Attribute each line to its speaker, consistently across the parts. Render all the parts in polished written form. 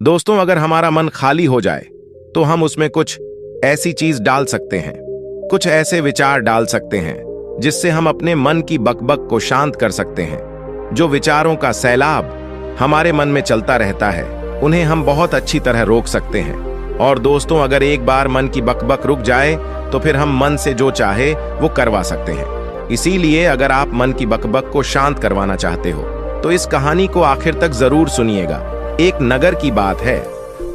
Speaker 1: दोस्तों, अगर हमारा मन खाली हो जाए तो हम उसमें कुछ ऐसी चीज डाल सकते हैं, कुछ ऐसे विचार डाल सकते हैं जिससे हम अपने मन की बकबक को शांत कर सकते हैं। जो विचारों का सैलाब हमारे मन में चलता रहता है, उन्हें हम बहुत अच्छी तरह रोक सकते हैं। और दोस्तों, अगर एक बार मन की बकबक रुक जाए तो फिर हम मन से जो चाहे वो करवा सकते हैं। इसीलिए अगर आप मन की बकबक को शांत करवाना चाहते हो तो इस कहानी को आखिर तक जरूर सुनिएगा। एक नगर की बात है।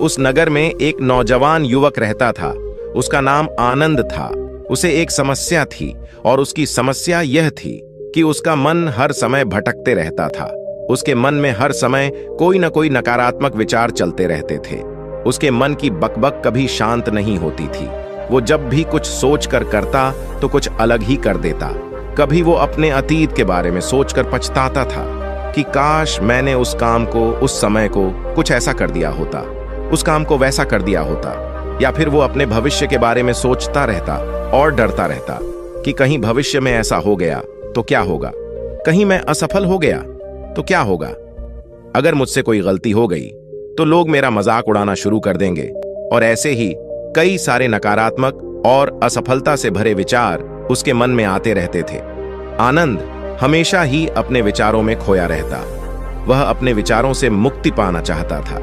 Speaker 1: उस नगर में एक नौजवान युवक रहता था। उसका नाम आनंद था। उसे एक समस्या थी और उसकी समस्या यह थी कि उसका मन हर समय भटकते रहता था। उसके मन में हर समय कोई न कोई नकारात्मक विचार चलते रहते थे। उसके मन की बकबक कभी शांत नहीं होती थी। वो जब भी कुछ सोच कर करता तो कुछ अलग ही कर देता। कभी वो अपने अतीत के बारे में सोचकर पछताता था कि काश मैंने उस काम को, उस समय को कुछ ऐसा कर दिया होता, उस काम को वैसा कर दिया होता। या फिर वो अपने भविष्य के बारे में सोचता रहता और डरता रहता कि कहीं भविष्य में ऐसा हो गया तो क्या होगा, कहीं मैं असफल हो गया तो क्या होगा, अगर मुझसे कोई गलती हो गई तो लोग मेरा मजाक उड़ाना शुरू कर देंगे। और ऐसे ही कई सारे नकारात्मक और असफलता से भरे विचार उसके मन में आते रहते थे। आनंद हमेशा ही अपने विचारों में खोया रहता। वह अपने विचारों से मुक्ति पाना चाहता था।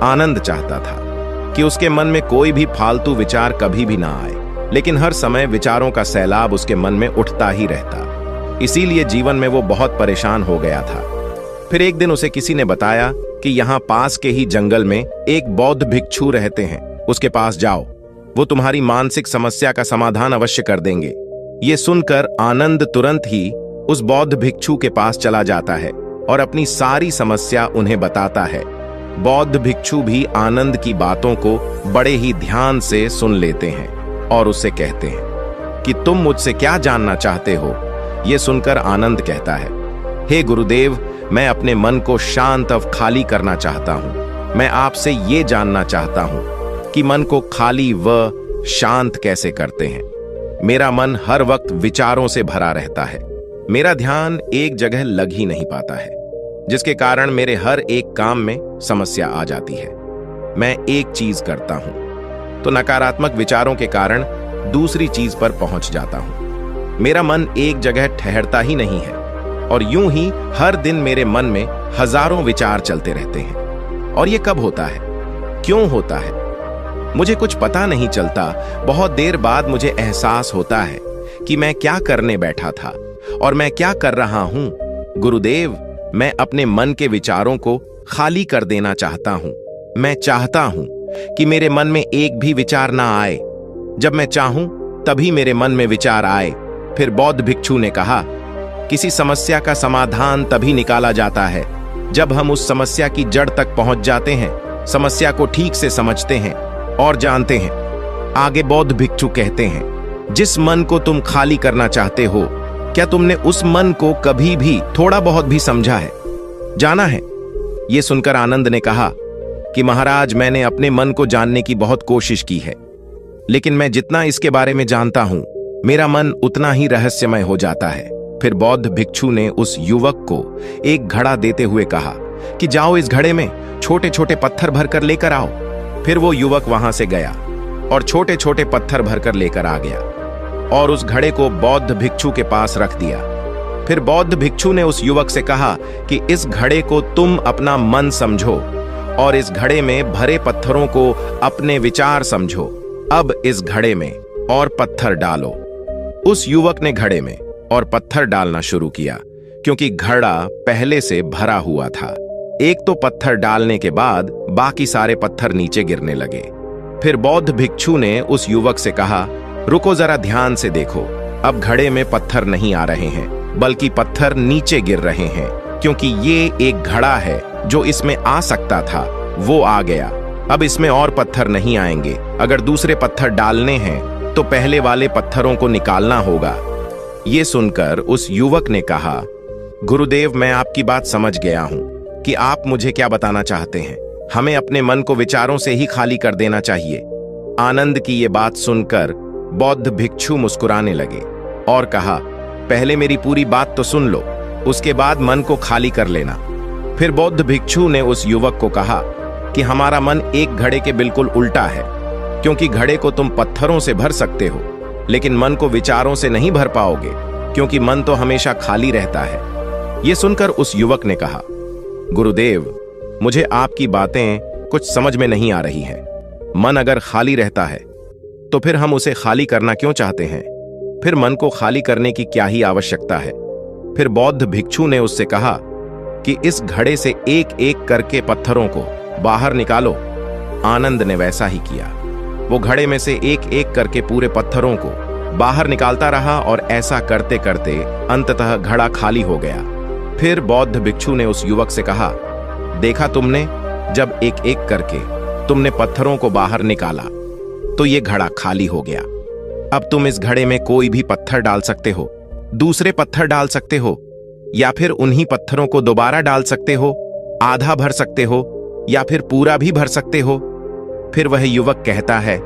Speaker 1: आनंद चाहता था कि उसके मन में कोई भी फालतू विचार कभी भी ना आए, लेकिन हर समय विचारों का सैलाब उसके मन में उठता ही रहता। इसीलिए जीवन में वो बहुत परेशान हो गया था। फिर एक दिन उसे किसी ने बताया कि यहाँ पास के ही जंगल में एक बौद्ध भिक्षु रहते हैं, उसके पास जाओ, वो तुम्हारी मानसिक समस्या का समाधान अवश्य कर देंगे। ये सुनकर आनंद तुरंत ही उस बौद्ध भिक्षु के पास चला जाता है और अपनी सारी समस्या उन्हें बताता है। बौद्ध भिक्षु भी आनंद की बातों को बड़े ही ध्यान से सुन लेते हैं और उससे कहते हैं कि तुम मुझसे क्या जानना चाहते हो। यह सुनकर आनंद कहता है, हे गुरुदेव, मैं अपने मन को शांत और खाली करना चाहता हूं। मैं आपसे ये जानना चाहता हूं कि मन को खाली व शांत कैसे करते हैं। मेरा मन हर वक्त विचारों से भरा रहता है। मेरा ध्यान एक जगह लग ही नहीं पाता है, जिसके कारण मेरे हर एक काम में समस्या आ जाती है। मैं एक चीज करता हूं तो नकारात्मक विचारों के कारण दूसरी चीज पर पहुंच जाता हूं। मेरा मन एक जगह ठहरता ही नहीं है और यूं ही हर दिन मेरे मन में हजारों विचार चलते रहते हैं। और ये कब होता है, क्यों होता है, मुझे कुछ पता नहीं चलता। बहुत देर बाद मुझे एहसास होता है कि मैं क्या करने बैठा था और मैं क्या कर रहा हूं। गुरुदेव, मैं अपने मन के विचारों को खाली कर देना चाहता हूं। मैं चाहता हूं कि मेरे मन में एक भी विचार ना आए। जब मैं चाहूं तभी मेरे मन में विचार आए। फिर बौद्ध भिक्षु ने कहा, किसी समस्या का समाधान तभी निकाला जाता है जब हम उस समस्या की जड़ तक पहुंच जाते हैं, समस्या को ठीक से समझते हैं और जानते हैं। आगे बौद्ध भिक्षु कहते हैं, जिस मन को तुम खाली करना चाहते हो, क्या तुमने उस मन को कभी भी थोड़ा बहुत भी समझा है, जाना है? यह सुनकर आनंद ने कहा कि महाराज, मैंने अपने मन को जानने की बहुत कोशिश की है, लेकिन मैं जितना इसके बारे में जानता हूं, मेरा मन उतना ही रहस्यमय हो जाता है। फिर बौद्ध भिक्षु ने उस युवक को एक घड़ा देते हुए कहा कि जाओ, इस घड़े में छोटे छोटे पत्थर भरकर लेकर आओ। फिर वो युवक वहां से गया और छोटे छोटे पत्थर भरकर लेकर आ गया और उस घड़े को बौद्ध भिक्षु के पास रख दिया। फिर बौद्ध भिक्षु ने उस युवक से कहा कि इस घड़े को तुम अपना मन समझो और इस घड़े में भरे पत्थरों को अपने विचार समझो। अब इस घड़े में और पत्थर डालो। उस युवक ने घड़े में और पत्थर डालना शुरू किया, क्योंकि घड़ा पहले से भरा हुआ था। एक तो पत्थर डालने के बाद बाकी सारे पत्थर नीचे गिरने लगे। फिर बौद्ध भिक्षु ने उस युवक से कहा, रुको जरा, ध्यान से देखो। अब घड़े में पत्थर नहीं आ रहे हैं, बल्कि पत्थर नीचे गिर रहे हैं, क्योंकि ये एक घड़ा है जो इसमें आ सकता था, वो आ गया। अब इसमें और पत्थर नहीं आएंगे। अगर दूसरे पत्थर डालने हैं तो पहले वाले पत्थरों को निकालना होगा। ये सुनकर उस युवक ने कहा, गुरुदेव, मैं आपकी बात समझ गया हूं कि आप मुझे क्या बताना चाहते हैं। हमें अपने मन को विचारों से ही खाली कर देना चाहिए। आनंद की ये बात सुनकर बौद्ध भिक्षु मुस्कुराने लगे और कहा, पहले मेरी पूरी बात तो सुन लो, उसके बाद मन को खाली कर लेना। फिर बौद्ध भिक्षु ने उस युवक को कहा, कि हमारा मन एक घड़े के बिल्कुल उल्टा है, क्योंकि घड़े को तुम पत्थरों से भर सकते हो, लेकिन मन को विचारों से नहीं भर पाओगे, क्योंकि मन तो हमेशा खाली रहता है। यह सुनकर उस युवक ने कहा, गुरुदेव, मुझे आपकी बातें कुछ समझ में नहीं आ रही हैं। मन अगर खाली रहता है तो फिर हम उसे खाली करना क्यों चाहते हैं? फिर मन को खाली करने की क्या ही आवश्यकता है? फिर बौद्ध भिक्षु ने उससे कहा कि इस घड़े से एक एक करके पत्थरों को बाहर निकालो। आनंद ने वैसा ही किया। वो घड़े में से एक एक करके पूरे पत्थरों को बाहर निकालता रहा और ऐसा करते करते अंततः घड़ा खाली हो गया। फिर बौद्ध भिक्षु ने उस युवक से कहा, देखा तुमने, जब एक एक करके तुमने पत्थरों को बाहर निकाला तो ये घड़ा खाली हो गया। अब तुम इस घड़े में कोई भी पत्थर डाल सकते हो, दूसरे पत्थर डाल सकते हो, या फिर उन्हीं पत्थरों को दोबारा डाल सकते हो, आधा भर सकते हो या फिर पूरा भी भर सकते हो। फिर वह युवक कहता है,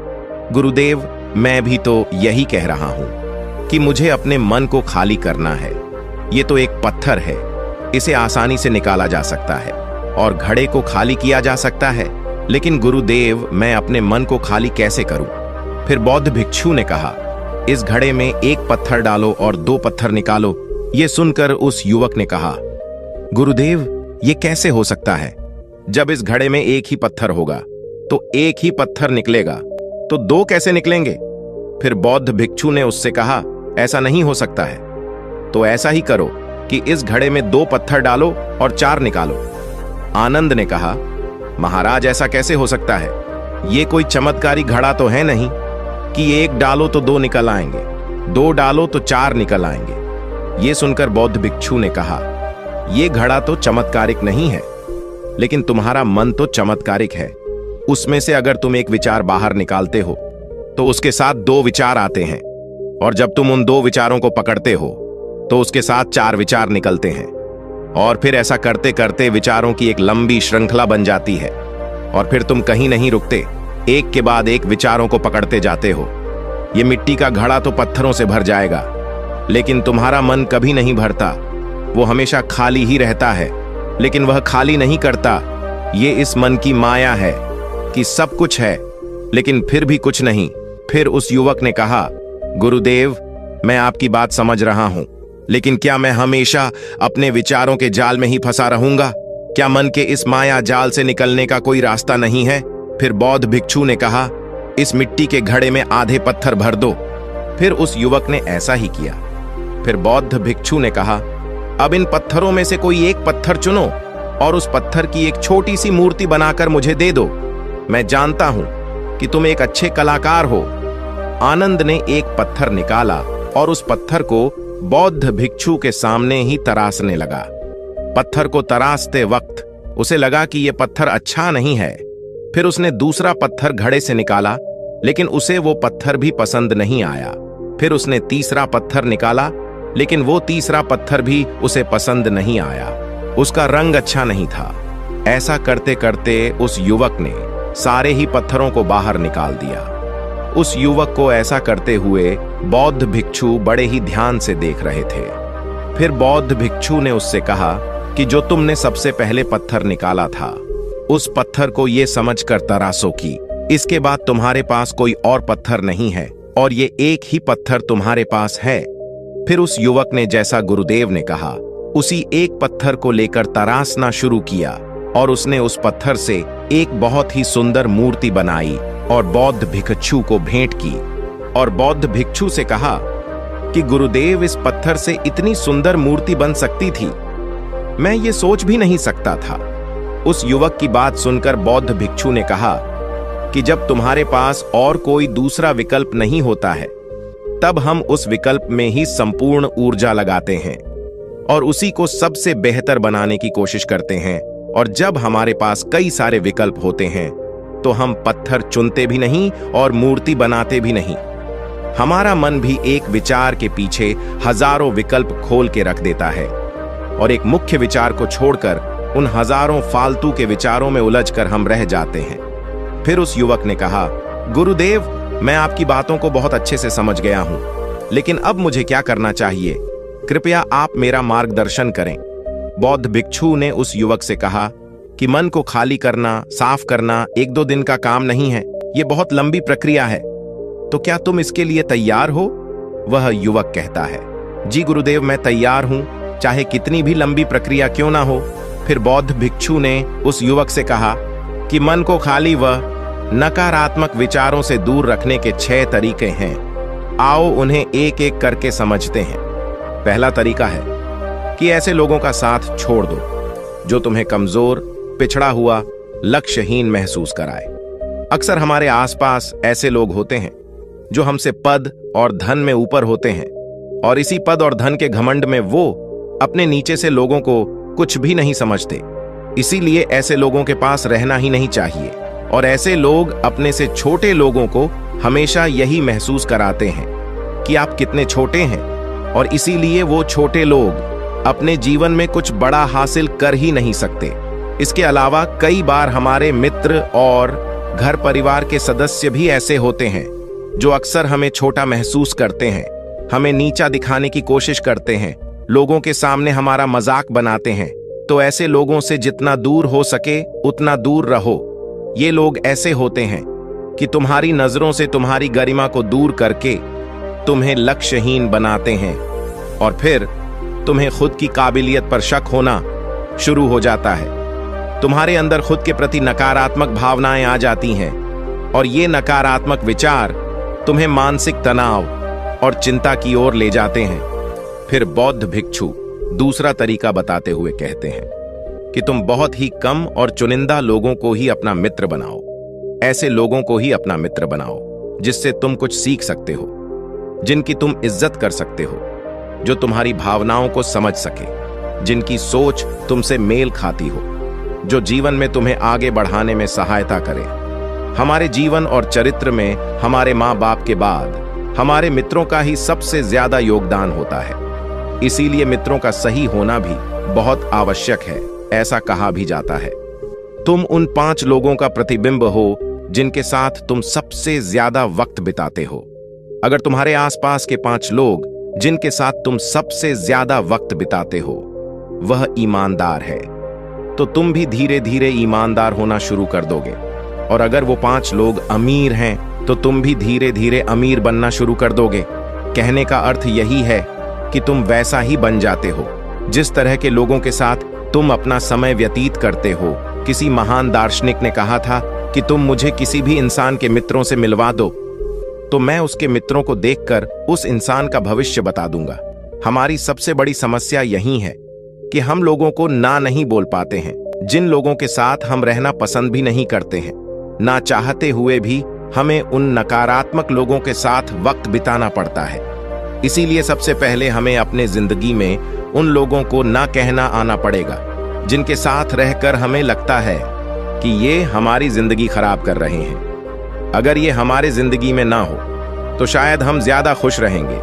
Speaker 1: गुरुदेव, मैं भी तो यही कह रहा हूं कि मुझे अपने मन को खाली करना है। ये तो एक पत्थर है, इसे आसानी से निकाला जा सकता है और घड़े को खाली किया जा सकता है, लेकिन गुरुदेव, मैं अपने मन को खाली कैसे करूं? फिर बौद्ध भिक्षु ने कहा, इस घड़े में एक पत्थर डालो और दो पत्थर निकालो। यह सुनकर उस युवक ने कहा, गुरुदेव, ये कैसे हो सकता है? जब इस घड़े में एक ही पत्थर होगा तो एक ही पत्थर निकलेगा, तो दो कैसे निकलेंगे? फिर बौद्ध भिक्षु ने उससे कहा, ऐसा नहीं हो सकता है। तो ऐसा ही करो कि इस घड़े में दो पत्थर डालो और चार निकालो। आनंद ने कहा, महाराज, ऐसा कैसे हो सकता है? ये कोई चमत्कारी घड़ा तो है नहीं कि एक डालो तो दो निकल आएंगे, दो डालो तो चार निकल आएंगे। ये सुनकर बौद्ध भिक्षु ने कहा, यह घड़ा तो चमत्कारिक नहीं है, लेकिन तुम्हारा मन तो चमत्कारिक है। उसमें से अगर तुम एक विचार बाहर निकालते हो तो उसके साथ दो विचार आते हैं, और जब तुम उन दो विचारों को पकड़ते हो तो उसके साथ चार विचार निकलते हैं, और फिर ऐसा करते करते विचारों की एक लंबी श्रृंखला बन जाती है, और फिर तुम कहीं नहीं रुकते, एक के बाद एक विचारों को पकड़ते जाते हो। ये मिट्टी का घड़ा तो पत्थरों से भर जाएगा, लेकिन तुम्हारा मन कभी नहीं भरता। वो हमेशा खाली ही रहता है, लेकिन वह खाली नहीं करता। ये इस मन की माया है कि सब कुछ है लेकिन फिर भी कुछ नहीं। फिर उस युवक ने कहा, गुरुदेव, मैं आपकी बात समझ रहा हूं, लेकिन क्या मैं हमेशा अपने विचारों के जाल में ही फंसा रहूंगा? क्या मन के इस माया जाल से निकलने का कोई रास्ता नहीं है? फिर बौद्ध भिक्षु ने कहा, इस मिट्टी के घड़े में आधे पत्थर भर दो। फिर उस युवक ने ऐसा ही किया। फिर बौद्ध भिक्षु ने कहा, अब इन पत्थरों में से कोई एक पत्थर चुनो और उस पत्थर की एक छोटी सी मूर्ति बनाकर मुझे दे दो। मैं जानता हूं कि तुम एक अच्छे कलाकार हो। आनंद ने एक पत्थर निकाला और उस पत्थर को बौद्ध भिक्षु के सामने ही तराशने लगा। पत्थर को तराशते वक्त उसे लगा कि यह पत्थर अच्छा नहीं है। फिर उसने दूसरा पत्थर घड़े से निकाला, लेकिन उसे वो पत्थर भी पसंद नहीं आया। फिर उसने तीसरा पत्थर निकाला, लेकिन वो तीसरा पत्थर भी उसे पसंद नहीं आया। उसका रंग अच्छा नहीं था। ऐसा करते करते उस युवक ने सारे ही पत्थरों को बाहर निकाल दिया। उस युवक को ऐसा करते हुए बौद्ध भिक्षु बड़े ही ध्यान से देख रहे थे। फिर बौद्ध भिक्षु ने उससे कहा कि जो तुमने सबसे पहले पत्थर निकाला था, उस पत्थर को ये समझकर तराशो कि इसके बाद तुम्हारे पास कोई और पत्थर नहीं है और ये एक ही पत्थर तुम्हारे पास है। फिर उस युवक ने जैसा गुरुदेव ने कहा, उसी एक पत्थर को लेकर तराशना शुरू किया और उसने उस पत्थर से एक बहुत ही सुंदर मूर्ति बनाई और बौद्ध भिक्षु को भेंट की। और बौद्ध भिक्षु से कहा कि गुरुदेव, इस पत्थर से इतनी सुंदर मूर्ति बन सकती थी, मैं ये सोच भी नहीं सकता था। उस युवक की बात सुनकर बौद्ध भिक्षु ने कहा कि जब तुम्हारे पास और कोई दूसरा विकल्प नहीं होता है, तब हम उस विकल्प में ही संपूर्ण ऊर्जा लगाते हैं और उसी को सबसे बेहतर बनाने की कोशिश करते हैं। और जब हमारे पास कई सारे विकल्प होते हैं तो हम पत्थर चुनते भी नहीं और मूर्ति बनाते भी नहीं। हमारा मन भी एक विचार के पीछे हजारों विकल्प खोल के रख देता है और एक मुख्य विचार को छोड़कर उन हजारों फालतू के विचारों में उलझकर हम रह जाते हैं। फिर उस युवक ने कहा, गुरुदेव, मैं आपकी बातों को बहुत अच्छे से समझ गया हूं, लेकिन अब मुझे क्या करना चाहिए? कृपया आप मेरा मार्गदर्शन करें। बौद्ध भिक्षु ने उस युवक से कहा कि मन को खाली करना, साफ करना एक दो दिन का काम नहीं है, ये बहुत लंबी प्रक्रिया है। तो क्या तुम इसके लिए तैयार हो? वह युवक कहता है, जी गुरुदेव, मैं तैयार हूं, चाहे कितनी भी लंबी प्रक्रिया क्यों ना हो। फिर बौद्ध भिक्षु ने उस युवक से कहा कि मन को खाली व नकारात्मक विचारों से दूर रखने के 6 तरीके हैं। आओ उन्हें एक एक करके समझते हैं। पहला तरीका है कि ऐसे लोगों का साथ छोड़ दो जो तुम्हें कमजोर, पिछड़ा हुआ, लक्ष्यहीन महसूस कराए। अक्सर हमारे आसपास ऐसे लोग होते हैं जो हमसे पद और धन में ऊपर होते हैं, और इसी पद और धन के घमंड में वो अपने नीचे से लोगों को कुछ भी नहीं समझते। इसीलिए ऐसे लोगों के पास रहना ही नहीं चाहिए, और ऐसे लोग अपने से छोटे लोगों को हमेशा यही महसूस कराते हैं कि आप कितने छोटे हैं, और इसीलिए वो छोटे लोग अपने जीवन में कुछ बड़ा हासिल कर ही नहीं सकते। इसके अलावा कई बार हमारे मित्र और घर परिवार के सदस्य भी ऐसे होते हैं जो अक्सर हमें छोटा महसूस करते हैं, हमें नीचा दिखाने की कोशिश करते हैं, लोगों के सामने हमारा मजाक बनाते हैं। तो ऐसे लोगों से जितना दूर हो सके उतना दूर रहो। ये लोग ऐसे होते हैं कि तुम्हारी नजरों से तुम्हारी गरिमा को दूर करके तुम्हें लक्ष्यहीन बनाते हैं, और फिर तुम्हें खुद की काबिलियत पर शक होना शुरू हो जाता है। तुम्हारे अंदर खुद के प्रति नकारात्मक भावनाएं आ जाती हैं, और ये नकारात्मक विचार तुम्हें मानसिक तनाव और चिंता की ओर ले जाते हैं। फिर बौद्ध भिक्षु दूसरा तरीका बताते हुए कहते हैं कि तुम बहुत ही कम और चुनिंदा लोगों को ही अपना मित्र बनाओ। ऐसे लोगों को ही अपना मित्र बनाओ जिससे तुम कुछ सीख सकते हो, जिनकी तुम इज्जत कर सकते हो, जो तुम्हारी भावनाओं को समझ सके, जिनकी सोच तुमसे मेल खाती हो, जो जीवन में तुम्हें आगे बढ़ाने में सहायता करे। हमारे जीवन और चरित्र में हमारे माँ बाप के बाद हमारे मित्रों का ही सबसे ज्यादा योगदान होता है। इसीलिए मित्रों का सही होना भी बहुत आवश्यक है, ऐसा कहा भी जाता है। तुम उन 5 लोगों का प्रतिबिंब हो जिनके साथ तुम सबसे ज्यादा वक्त बिताते हो। अगर तुम्हारे आसपास के 5 लोग जिनके साथ तुम सबसे ज्यादा वक्त बिताते हो वह ईमानदार है, तो तुम भी धीरे धीरे ईमानदार होना शुरू कर दोगे। और अगर वो 5 लोग अमीर हैं तो तुम भी धीरे धीरे अमीर बनना शुरू कर दोगे। कहने का अर्थ यही है कि तुम वैसा ही बन जाते हो जिस तरह के लोगों के साथ तुम अपना समय व्यतीत करते हो। किसी महान दार्शनिक ने कहा था कि तुम मुझे किसी भी इंसान के मित्रों से मिलवा दो तो मैं उसके मित्रों को देखकर उस इंसान का भविष्य बता दूंगा। हमारी सबसे बड़ी समस्या यही है कि हम लोगों को ना नहीं बोल पाते हैं। जिन लोगों के साथ हम रहना पसंद भी नहीं करते हैं, ना चाहते हुए भी हमें उन नकारात्मक लोगों के साथ वक्त बिताना पड़ता है। इसीलिए सबसे पहले हमें अपने जिंदगी में उन लोगों को ना कहना आना पड़ेगा जिनके साथ रहकर हमें लगता है कि ये हमारी जिंदगी खराब कर रहे हैं। अगर ये हमारे जिंदगी में ना हो तो शायद हम ज्यादा खुश रहेंगे।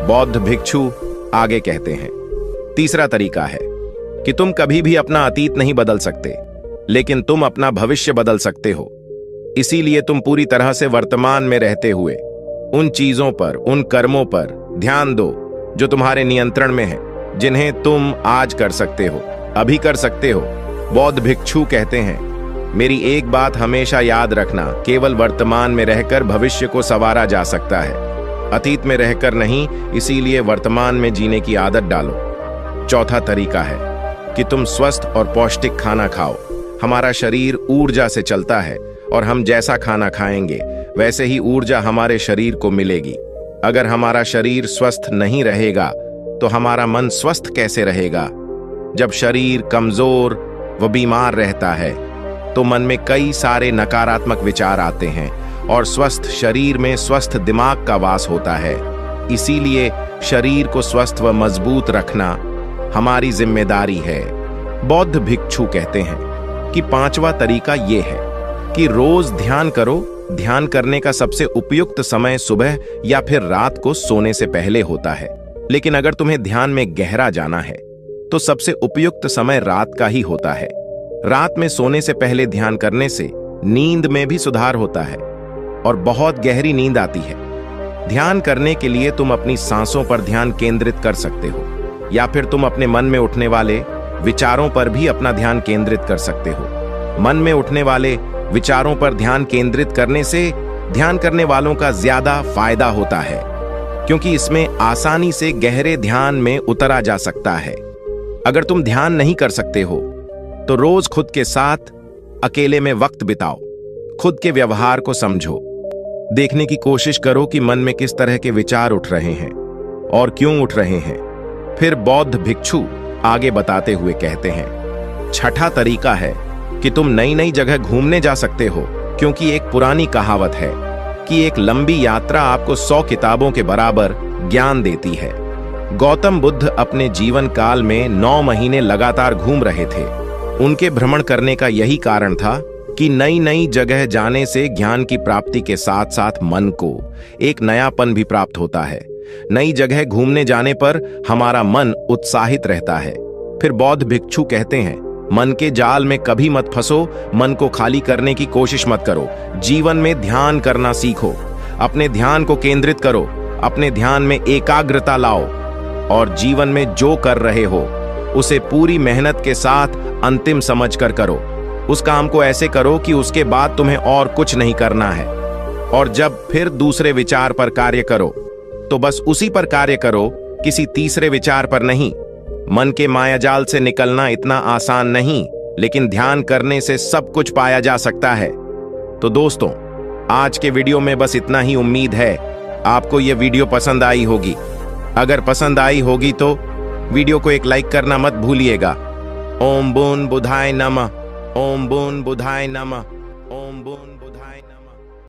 Speaker 1: बौद्ध भिक्षु आगे कहते हैं, तीसरा तरीका है कि तुम कभी भी अपना अतीत नहीं बदल सकते, लेकिन तुम अपना भविष्य बदल सकते हो। इसीलिए तुम पूरी तरह से वर्तमान में रहते हुए उन चीजों पर, उन कर्मों पर ध्यान दो जो तुम्हारे नियंत्रण में है, जिन्हें तुम आज कर सकते हो, अभी कर सकते हो। बौद्ध भिक्षु कहते हैं, मेरी एक बात हमेशा याद रखना, केवल वर्तमान में रहकर भविष्य को संवारा जा सकता है, अतीत में रहकर नहीं। इसीलिए वर्तमान में जीने की आदत डालो। चौथा तरीका है कि तुम स्वस्थ और पौष्टिक खाना खाओ। हमारा शरीर ऊर्जा से चलता है, और हम जैसा खाना खाएंगे वैसे ही ऊर्जा हमारे शरीर को मिलेगी। अगर हमारा शरीर स्वस्थ नहीं रहेगा तो हमारा मन स्वस्थ कैसे रहेगा? जब शरीर कमजोर व बीमार रहता है तो मन में कई सारे नकारात्मक विचार आते हैं, और स्वस्थ शरीर में स्वस्थ दिमाग का वास होता है। इसीलिए शरीर को स्वस्थ व मजबूत रखना हमारी जिम्मेदारी है। बौद्ध भिक्षु कहते हैं कि 5वां तरीका यह है कि रोज ध्यान करो। ध्यान करने का सबसे उपयुक्त समय सुबह या फिर रात को सोने से पहले होता है, लेकिन अगर तुम्हें ध्यान में गहरा जाना है तो सबसे उपयुक्त समय रात का ही होता है। रात में सोने से पहले ध्यान करने से नींद में भी सुधार होता है और बहुत गहरी नींद आती है। ध्यान करने के लिए तुम अपनी सांसों पर ध्यान केंद्रित कर सकते हो, या फिर तुम अपने मन में उठने वाले विचारों पर भी अपना ध्यान केंद्रित कर सकते हो। मन में उठने वाले विचारों पर ध्यान केंद्रित करने से ध्यान करने वालों का ज्यादा फायदा होता है, क्योंकि इसमें आसानी से गहरे ध्यान में उतरा जा सकता है। अगर तुम ध्यान नहीं कर सकते हो तो रोज खुद के साथ अकेले में वक्त बिताओ, खुद के व्यवहार को समझो, देखने की कोशिश करो कि मन में किस तरह के विचार उठ रहे हैं और क्यों उठ रहे हैं। फिर बौद्ध भिक्षु आगे बताते हुए कहते हैं, छठा तरीका है कि तुम नई नई जगह घूमने जा सकते हो, क्योंकि एक पुरानी कहावत है कि एक लंबी यात्रा आपको 100 किताबों के बराबर ज्ञान देती है। गौतम बुद्ध अपने जीवन काल में 9 महीने लगातार घूम रहे थे। उनके भ्रमण करने का यही कारण था कि नई नई जगह जाने से ज्ञान की प्राप्ति के साथ साथ मन को एक नयापन भी प्राप्त होता है। नई जगह घूमने जाने पर हमारा मन उत्साहित रहता है। फिर बौद्ध भिक्षु कहते हैं, मन के जाल में कभी मत फंसो, मन को खाली करने की कोशिश मत करो। जीवन में ध्यान करना सीखो, अपने ध्यान को केंद्रित करो, अपने ध्यान में एकाग्रता लाओ और जीवन में जो कर रहे हो उसे पूरी मेहनत के साथ अंतिम समझकर करो। उस काम को ऐसे करो कि उसके बाद तुम्हें और कुछ नहीं करना है। और जब फिर दूसरे विचार पर कार्य करो तो बस उसी पर कार्य करो, किसी तीसरे विचार पर नहीं। मन के मायाजाल से निकलना इतना आसान नहीं, लेकिन ध्यान करने से सब कुछ पाया जा सकता है। तो दोस्तों, आज के वीडियो में बस इतना ही। उम्मीद है आपको यह वीडियो पसंद आई होगी। अगर पसंद आई होगी तो वीडियो को एक लाइक करना मत भूलिएगा। ओम बून बुधाय नमः, ओम बून बुधाय नमः, ओम बून